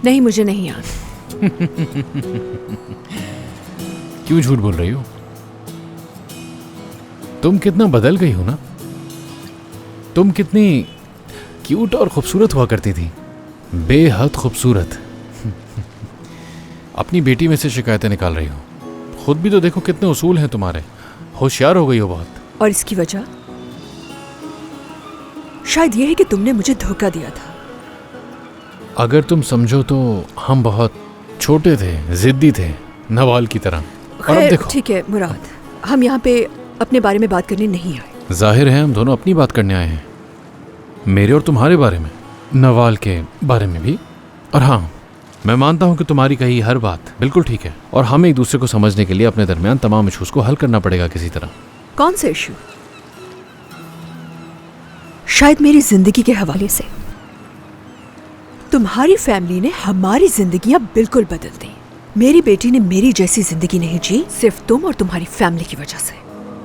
नहीं, मुझे नहीं याद। क्यों झूठ बोल रही हो? तुम कितना बदल गई हो ना। तुम कितनी क्यूट और खूबसूरत हुआ करती थी, बेहद खूबसूरत। अपनी बेटी में से शिकायतें निकाल रही हो। खुद भी तो देखो कितने उसूल हैं तुम्हारे। होशियार हो गई हो बहुत। और इसकी वजह शायद यह है कि तुमने मुझे धोखा दिया था। अगर तुम समझो तो हम बहुत छोटे थे, जिद्दी थे, नवाल की तरह। और अब देखो। ठीक है मुराद, हम यहाँ पे अपने बारे में बात करने नहीं आए। जाहिर है हम दोनों अपनी बात करने आए हैं, मेरे और तुम्हारे बारे में, नवाल के बारे में भी। और हाँ, मैं मानता हूं कि तुम्हारी कही हर बात बिल्कुल ठीक है, और हमें एक दूसरे को समझने के लिए अपने दरमियान तमाम इश्यूज को हल करना पड़ेगा किसी तरह। कौन से इशू? शायद मेरी जिंदगी के हवाले से। तुम्हारी फैमिली ने हमारी जिंदगियां बिल्कुल बदल दी। मेरी बेटी ने मेरी जैसी जिंदगी नहीं जी, सिर्फ तुम और तुम्हारी फैमिली की वजह से।